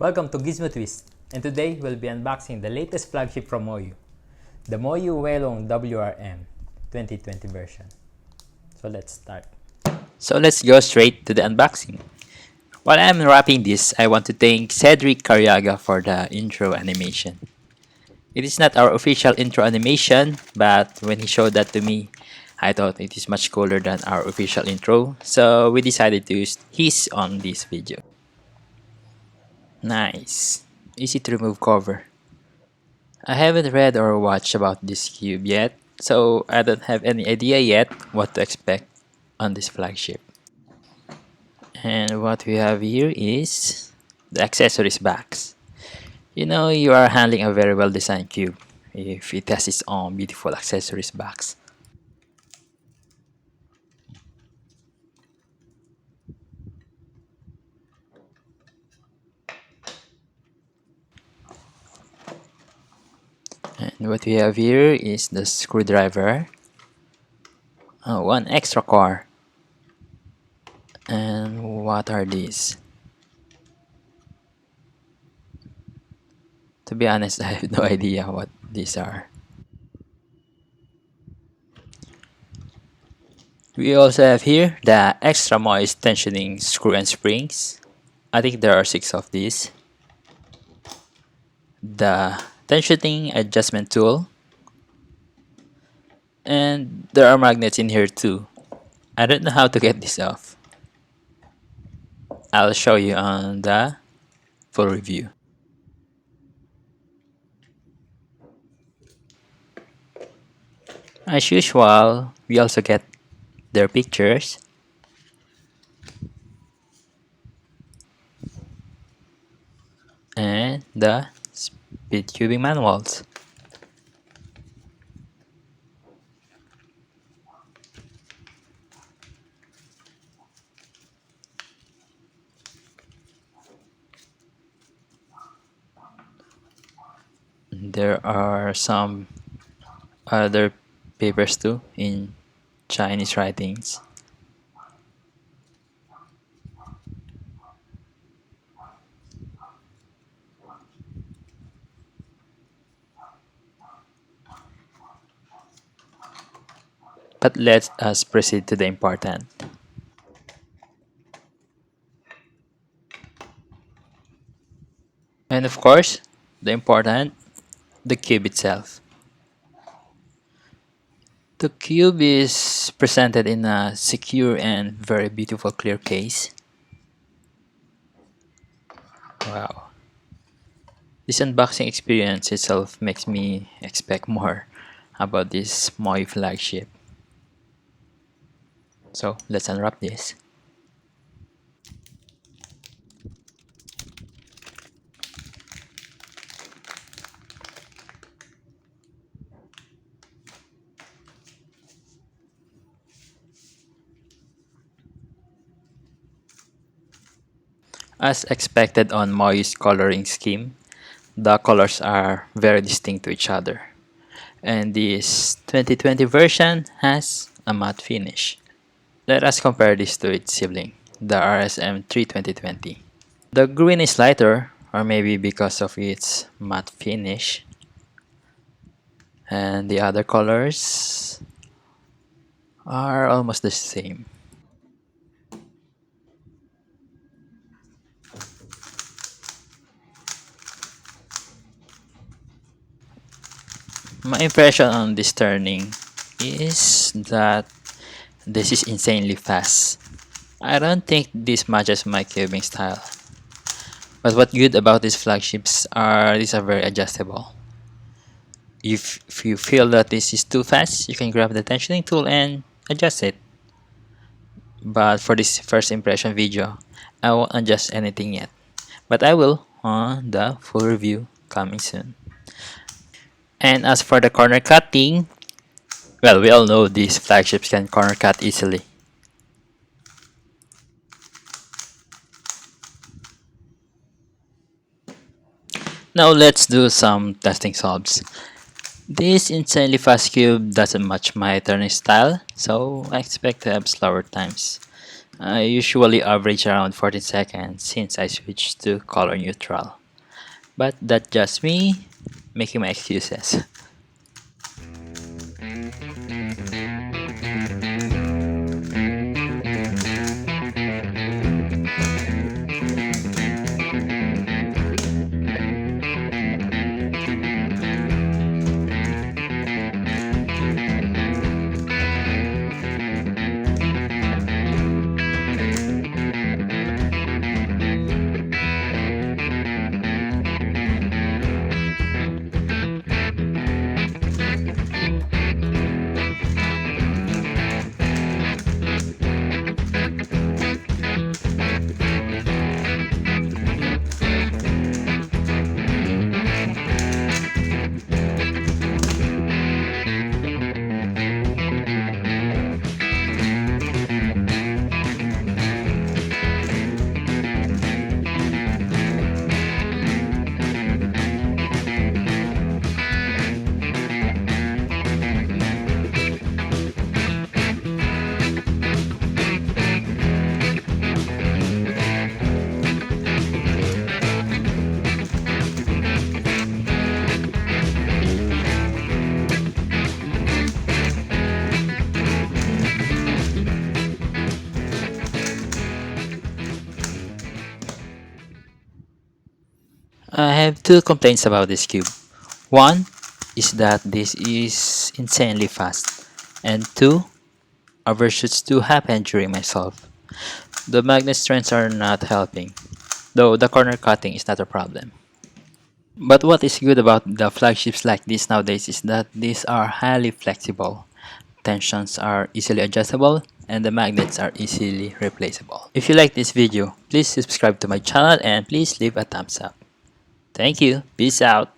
Welcome to Gizmo Twist, and today we'll be unboxing the latest flagship from Moyu, the Moyu Weilong Wrm 2020 version. So let's start. So let's go straight to the unboxing. While I'm wrapping this, I want to thank Xedrick Cariaga for the intro animation. It is not our official intro animation, but when he showed that to me, I thought it is much cooler than our official intro, so we decided to use his on this video. Nice. Easy to remove cover. I haven't read or watched about this cube yet, so I don't have any idea yet what to expect on this flagship. And what we have here is the accessories box. You know you are handling a very well designed cube if it has its own beautiful accessories box. And what we have here is the screwdriver, one extra core, and what are these? To be honest, I have no idea what these are. We also have here the extra moist tensioning screw and springs. I think there are 6 of these. The tensioning adjustment tool. And there are magnets in here too. I don't know how to get this off. I'll show you on the full review. As usual, we also get their pictures. And the speed cubing manuals. There are some other papers too in Chinese writings. But let us proceed to the important. And of course, the cube itself. The cube is presented in a secure and very beautiful clear case. Wow. This unboxing experience itself makes me expect more about this Moyu flagship. So let's unwrap this. As expected on Moyu's coloring scheme, the colors are very distinct to each other. And this 2020 version has a matte finish. Let us compare this to its sibling, the RSM3 2020. The green is lighter, or maybe because of its matte finish. And the other colors are almost the same. My impression on this turning is that this is insanely fast. I don't think this matches my cubing style. But what's good about these flagships are these are very adjustable. If you feel that this is too fast, you can grab the tensioning tool and adjust it. But for this first impression video, I won't adjust anything yet. But I will on the full review coming soon. And as for the corner cutting, well, we all know these flagships can corner cut easily. Now let's do some testing solves. This insanely fast cube doesn't match my turning style, so I expect to have slower times. I usually average around 14 seconds since I switched to color neutral. But that's just me making my excuses. I have two complaints about this cube. One is that this is insanely fast, and two, overshoots do happen during my solve. The magnet strengths are not helping, though the corner cutting is not a problem. But what is good about the flagships like this nowadays is that these are highly flexible. Tensions are easily adjustable and the magnets are easily replaceable. If you like this video, please subscribe to my channel and please leave a thumbs up. Thank you. Peace out.